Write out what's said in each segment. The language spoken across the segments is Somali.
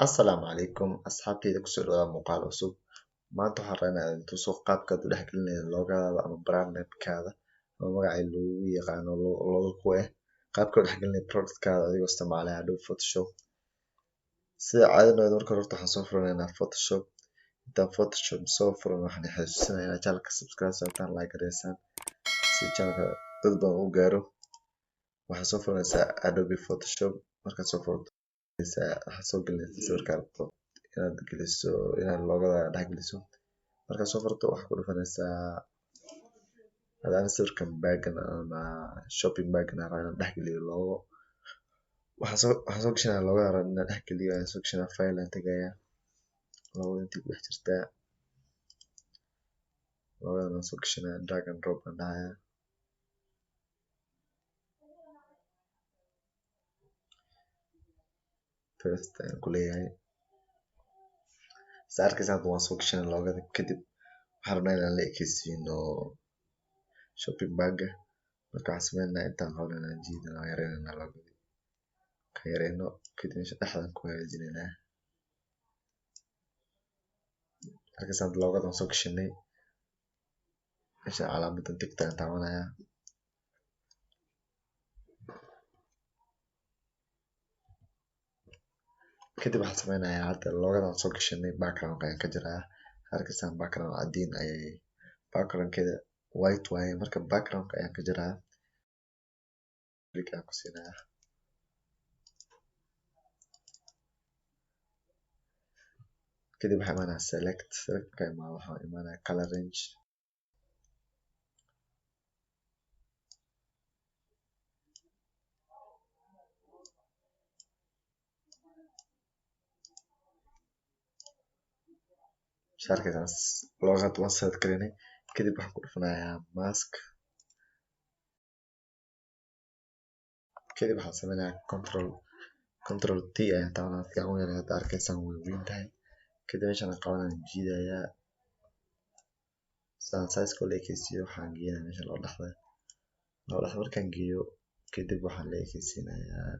Asalaamu calaykum asxaabteyda kusoo dhawaada muuqaal cusub. Maanta waxaan rabaa inaan tuso qaabkaad u dhex gelinayso loogadaada ama brand name-kaada ama magacii lagu yaqaano logo ku qaabka u dhex gelinayso product-kaada adigoo isticmaalaya Adobe Photoshop. Sida caadada marka hore waxaan soo furanaynaa Photoshop. Intaan Photoshop soo furan waxaan xasuusinayaa inaad channelka subscribe saartaan, like gareysaan si channelka dad badan u gaaro. Waxaad soo furanaysaa Adobe Photoshop. Markaad soo furto waxaad soo gelinaysaa sawirka rabto inaad geliso, inaad loogada dhex geliso. Markaad soo furto waxaad ku dhufanaysaa hadaan sawirkan background ama shopping background rabaa inaan dhex geliyo logo. Waxaan soo gashanayaa loogada rabaa inaan dhex geliyo, ayaan soo gashanayaa file aan tagayaa. Loogada intii ku dhex jirtaa. Loogadan aan soo gashanayaa drag and drop aan dhahayaa. First ayaan ku leeyahay. Sida arkaysaa hadda waan soo gashanay loogada. Kadib waxaan rabnaa inaan la ekeysiino shopping bag-ga. Marka waxaan sameynaynaa intaan qabanayna jiidana waan yareynaynaa loogada. Ka yareyno kadib meesha dhexdaan ku hagaajinaynaa. Arkaysaa hadda loogada waan soo gashanay. Meesha calaamadan tigta ayaan taabanayaa. Kadib waxaan sameynayaa hadda loogada aan soo gashanay background ayaan ka jarayaa. Arkaysaa background cadiin ayay background-keeda white waaye. Marka background-ka ayaan ka jarayaa. Click ayaan ku siinayaa. Kadib waxaan imaanayaa select ka imaado waxaan imaanayaa color range. Arkaysaa loogada waan select gareynay. Kadib waxaan ku dhufanayaa mask. Kadib waxaan sameynayaa control T ayaan taabanayaa. Dadka ugu yaryar hadda arkaysaan way weyn tahay. Kadib meeshaan aan qabanayaan jiidayaa. Saan size ka la ekeysiiyo waxaan geynayaa meesha loo dhexda. Loo dhexda markaan geeyo kadib waxaan la ekeysiinayaa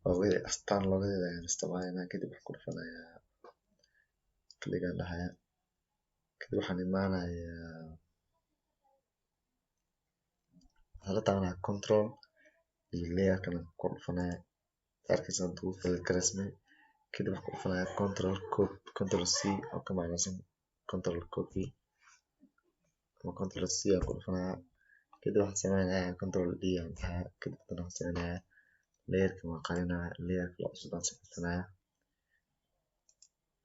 loogada astaan loogadeeda ayaan isticmaalaynaa. Kadib waxaan ku dhufanayaa click aan dhahayaa. Kadib waxaan imaanayaa waxaan la taabanayaa control iyo layer kan ku dhufanayaa. Arkaysaa hadda wuu fill gareysmay. Kadib waxaan ku dhufanayaa control C oo ka macnasan control copy ama control C aan ku dhufanayaa. Kadib waxaan sameynayaa control D aan dhahayaa. Kadib waxaan sameynayaa layer-kan waan qarinayaa. Layer kale cusub aan samaysanayaa.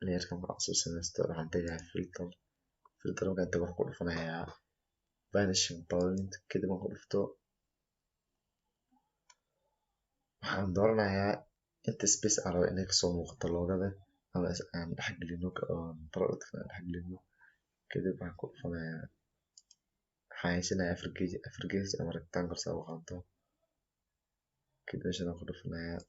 Layer-kan markaan cusub samaysto waxaan tagayaa filter. Filter markaan tago waxaan ku dhufanayaa vanishing point. Kadib aan ku dhufto waxaan dooranayaa inta space aan rabo inay kasoo muuqato loogada ama aan dhex gelino product-ka aan dhex gelino. Kadib waxaan ku dhufanayaa waxaan haysanayaa afar gees ama rectangle saa u qaanto. Kadib meeshaan aan ku dhufanayaa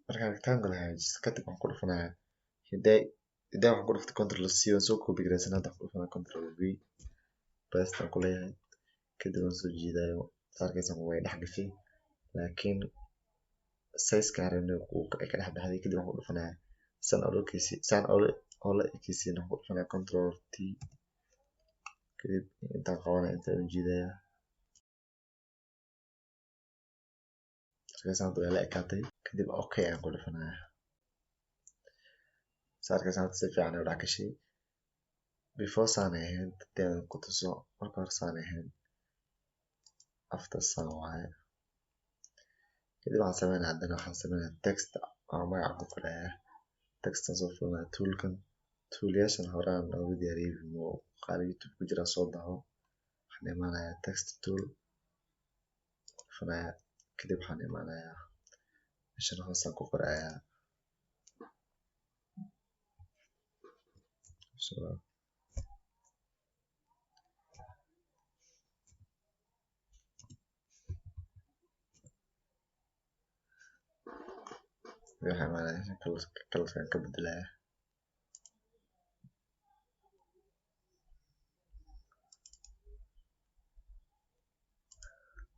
markaan rectangle hagaajisto kadib waxaan ku dhufanayaa hiday waxaan ku dhuftay control C waan soo copy gareysan. Hadda waxaan ku dhufanayaa control V paste aan ku leeyahay. kadib waan soo jiidayaa. Arkaysaa way dhex gashay laakiin size-ka aan rabnay ay ka dhex baxday. Kadib waxaan ku dhufanayaa saan oo la ekeysiin waxaan ku dhufanayaa control T. kadib intaan qabanaya intaan u jiidayaa. Arkaysaa hadda way la ekaatay. Kadib okay ayaan ku dhufanayaa. Arkaysaa hadda si fiican ay u dhex gashay. Before saan ay ahayd hadii aan ku tuso marka hore saan ay ahayd after saan waaye. Kadib waxaan sameynayaa haddana waxaan sameynayaa text oo magac ku qorayaa. Text aan soo furanayaa tool-kan. Tool-yaashan horaan ugu diyaariyay muuqaal YouTube ku jira soo daawo. Waxaan imaanayaa text tool. Dhufanayaa kadib waxaan imaanayaa meeshan hoosaan ku qorayaa waxay imaanayaan kalarkan ka bedelaya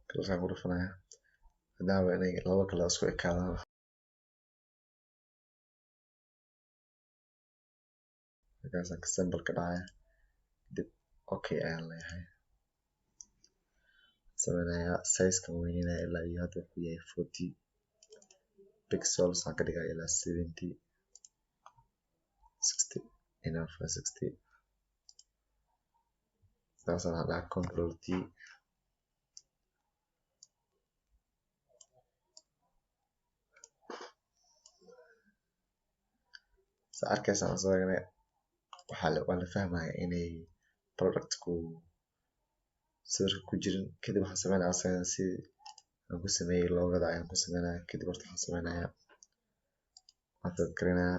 kalarkan ku dhufanaya hadaba inay laba kala isku ekaadaan markaasaan ka symbol ka dhacaya dib okay ayaan leeyahay sameynaya size-kan weynanaya ilaa iyo hadda wuxuu yahay 40 pixels aan ka dhigaya ilaa 70 60 enough 60 taasaan hadhaa control T sa arkaysaan asagana waa la fahmaya inay productku sawirka ku jirin kadib waxaan sameynaya asagana si aan ku sameeyay loogada ayaan ku sameynaya kadib horta waxaan sameynaya waan set gareynaya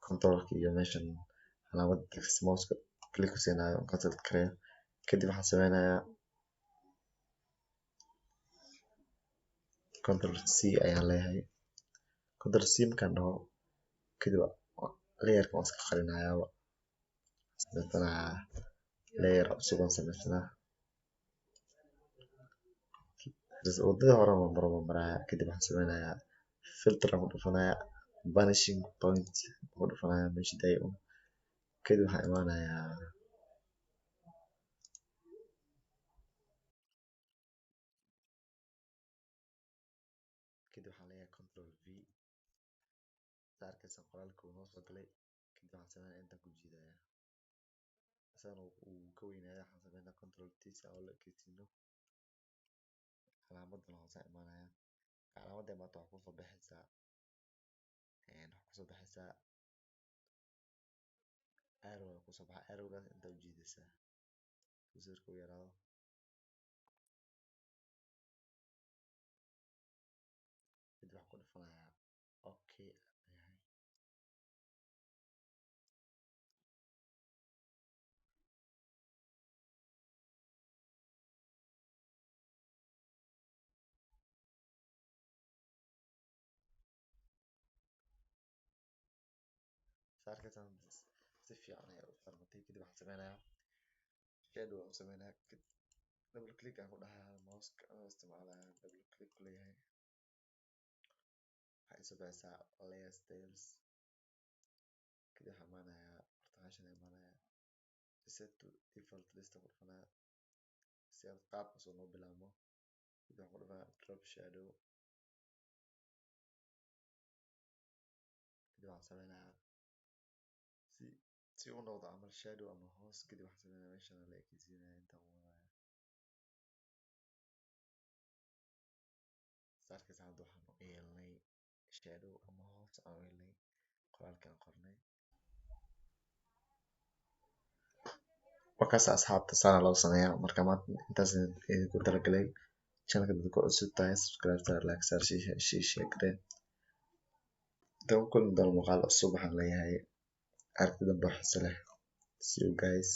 controlka iyo meeshan calaamada text mouse-ka click ku siinayo aan set gareeyo kadib waxaan sameynaya control C ayaan leeyahay control C markaan dhaho kadib layerka waan iska qarinaya sameysanaya layer cusub aan sameysanaya wadada hore waan maraya kadib waxaan sameynaya filter aan ku dhufanaya vanishing point ku dhufanaya meesha day kadib waxaan imaanaya kadib waxaan leeyahay control V saarkaysan qoraalka uu noo soo galay kadib waxaan sameynaya intaan ku jiidaya asagana uu ka weynaaya waxaan sameynaya control T si aan ula ekeysiino calaamadan hoose imaanaya calaamada imaata waxaa kusoo baxaysaa arrow kusoo baxa arrowgaas intaa u jiidaysaa si sawirka u yaraado kadib waxaan ku dhufanaya okay saarkaysan si fiican ayaa u farmatay kadib waxaan sameynaya shadow aan sameynaya double click aan ku dhahaya mouse-ka aan isticmaalaya double click ku leeyahay waxay soo baxaysaa layer styles kadib waxaan imaanaya horta meeshan imaanaya set to default list ku dhufanaya si aad qaabkaas oo noo bilaabmo kadib waxaan ku dhufanaya drop shadow kadib waxaan sameynaya si uu noqdo camal shadow ama hoos kadib waxaan sameynaya meeshan la ekeysiinaya intaan wadaya saarkaysa hadda waxaan u yeelnay shadow ama hoos aan u yeelnay qoraalkaan qornay markaas asxaabta saana loo sameeyaa marka maanta intaas idinku talagalay channelka dadku cusub tahay subscribe saar like saar share garee intaan ku kulmi doono muuqaal cusub waxaan leeyahay aragti dambe xiiso leh see you guys